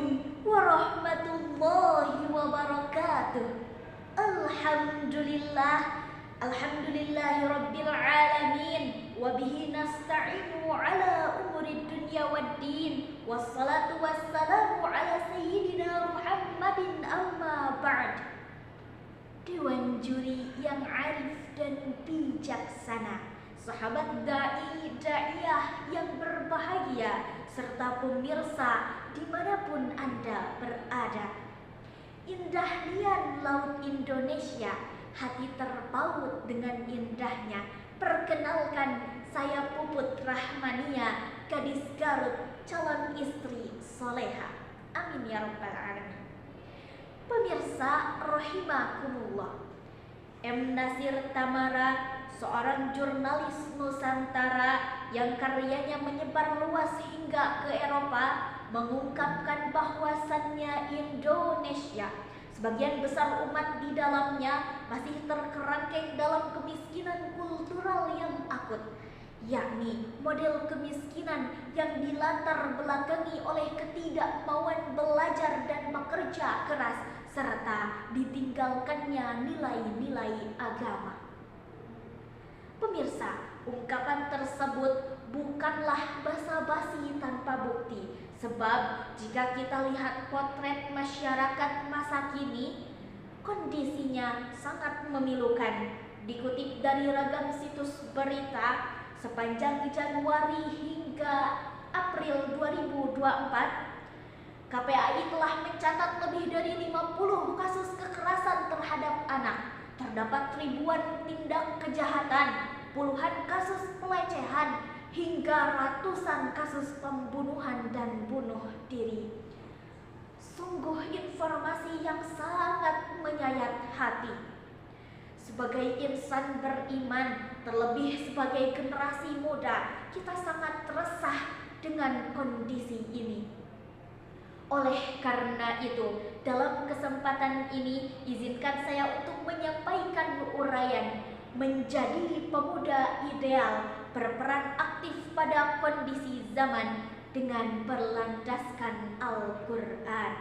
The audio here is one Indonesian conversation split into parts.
Assalamualaikum warahmatullahi wabarakatuh. Alhamdulillahi rabbil alamin. Wabihi nasta'inu ala umuri dunya waddin. Wassalatu wassalamu ala sayyidina Muhammadin amma ba'd. Dewan juri yang arif dan bijaksana, sahabat da'i, da'iyah yang berbahagia, serta pemirsa dimanapun Anda berada. Indah lian laut Indonesia, hati terpaut dengan indahnya. Perkenalkan, saya Puput Rahmania, gadis Garut, calon istri soleha. Amin ya rabbal alamin. Pemirsa rahimakumullah, M. Nasir Tamara, seorang jurnalis Nusantara yang karyanya menyebar luas hingga ke Eropa, mengungkapkan bahwasannya Indonesia, sebagian besar umat di dalamnya masih terkerangkeng dalam kemiskinan kultural yang akut, yakni model kemiskinan yang dilatar belakangi oleh ketidakmauan belajar dan bekerja keras, serta ditinggalkannya nilai-nilai agama. Pemirsa, ungkapan tersebut bukanlah basa-basi tanpa bukti, sebab jika kita lihat potret masyarakat masa kini, kondisinya sangat memilukan. Dikutip dari ragam situs berita, sepanjang Januari hingga April 2024, KPAI telah mencatat lebih dari 50 kasus kekerasan terhadap anak. Terdapat ribuan tindak kejahatan, puluhan kasus pelecehan, hingga ratusan kasus pembunuhan dan bunuh diri. Sungguh informasi yang sangat menyayat hati. Sebagai insan beriman, terlebih sebagai generasi muda, kita sangat resah dengan kondisi ini. Oleh karena itu, dalam kesempatan ini izinkan saya untuk menyampaikan uraian menjadi pemuda ideal, berperan aktif pada kondisi zaman dengan berlandaskan Al-Quran.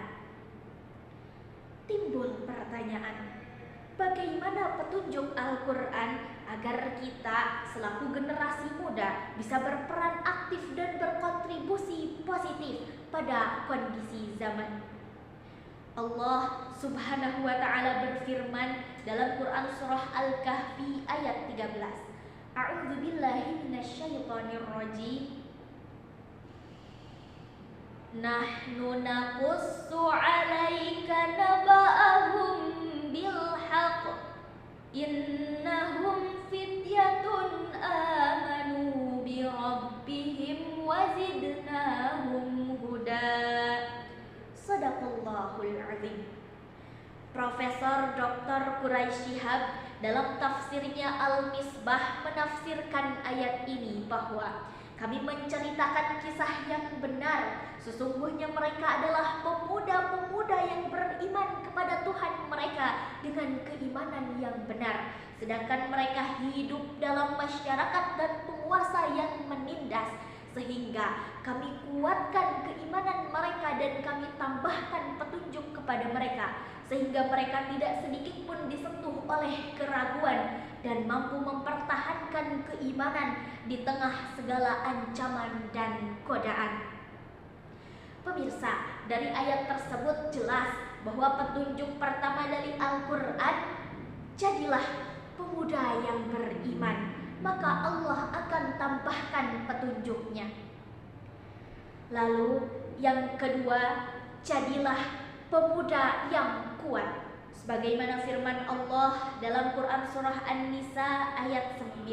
Timbul pertanyaan, bagaimana petunjuk Al-Quran agar kita selaku generasi muda bisa berperan aktif dan berkontribusi positif pada kondisi zaman? Allah Subhanahu wa ta'ala berfirman dalam Quran surah Al-Kahfi ayat 13. A'udzu billahi minasyaitonir rajim. Nahnu naqussu 'alaika naba'ahum bil haqq innahum fityatun amanu bi rabbihim wa zidnahum huda. Shadaqallahul azim. Profesor Dr. Quraisy Shihab dalam tafsirnya Al-Misbah menafsirkan ayat ini bahwa kami menceritakan kisah yang benar. Sesungguhnya mereka adalah pemuda-pemuda yang beriman kepada Tuhan mereka dengan keimanan yang benar. Sedangkan mereka hidup dalam masyarakat dan penguasa yang menindas. Sehingga kami kuatkan keimanan mereka dan kami tambahkan petunjuk kepada mereka, sehingga mereka tidak sedikit pun disentuh oleh keraguan dan mampu mempertahankan keimanan di tengah segala ancaman dan godaan. Pemirsa, dari ayat tersebut jelas bahwa petunjuk pertama dari Al-Quran, jadilah pemuda yang beriman, maka Allah akan tambahkan petunjuknya. Lalu yang kedua, jadilah pemuda yang kuat, sebagaimana firman Allah dalam Quran surah An-Nisa ayat 9.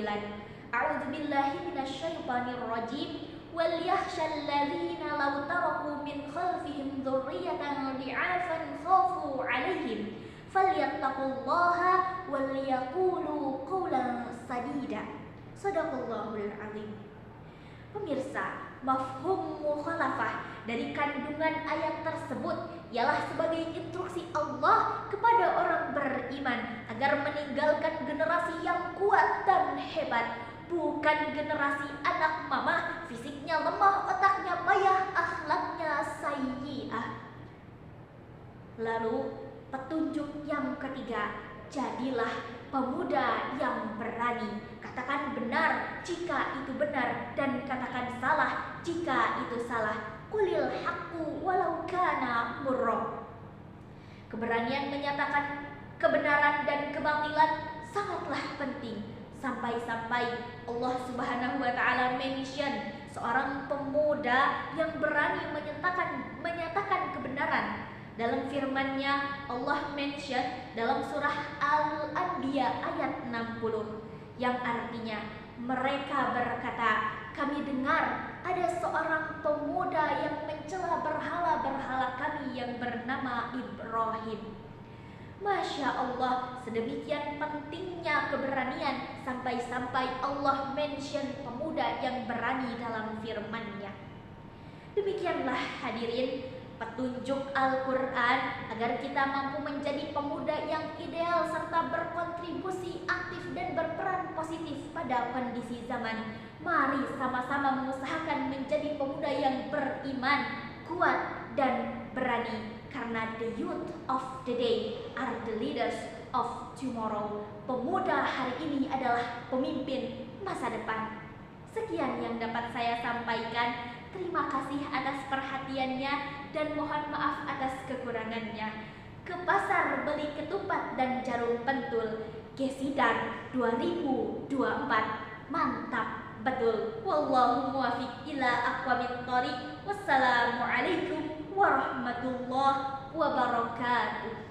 A'udzu billahi minasyaitonir rajim. Wal yakhshal ladzina law taraku min khalfihim dzurriyyatan dhi'afan khafu 'alaihim falyattaqullaha wal yaqulu qawlan sadida. Shadaqallahul azim. Pemirsa, mafhum mukhalafah dari kandungan ayat tersebut ialah sebagai instruksi Allah kepada orang beriman agar meninggalkan generasi yang kuat dan hebat, bukan generasi anak mama, fisiknya lemah, otaknya payah, akhlaknya sayyi'ah. Lalu petunjuk yang ketiga, jadilah pemuda yang berani. Katakan benar jika itu benar dan katakan salah jika itu salah. Qulil haqqu walau kana murra. Keberanian menyatakan kebenaran dan kebatilan sangatlah penting. Sampai-sampai Allah Subhanahu wa taala mention seorang pemuda yang berani menyatakan kebenaran. Dalam firman-Nya Allah mention dalam surah Al-Anbiya ayat 60 yang artinya mereka berkata, kami dengar ada seorang pemuda yang mencela berhala-berhala kami yang bernama Ibrahim. Masya Allah, sedemikian pentingnya keberanian sampai-sampai Allah mention pemuda yang berani dalam firman-Nya. Demikianlah hadirin petunjuk Al-Quran agar kita mampu menjadi pemuda yang ideal serta berkontribusi aktif dan berperan positif pada kondisi zaman. Mari sama-sama mengusahakan menjadi pemuda yang beriman, kuat dan berani. Karena the youth of the day are the leaders of tomorrow. Pemuda hari ini adalah pemimpin masa depan. Sekian yang dapat saya sampaikan. Terima kasih atas perhatiannya dan mohon maaf atas kekurangannya. Ke pasar beli ketupat dan jarum pentul. Gesidar 2024. Mantap betul. Wallahu muwaffiq ila aqwamit thoriq. Wassalamualaikum warahmatullahi wabarakatuh.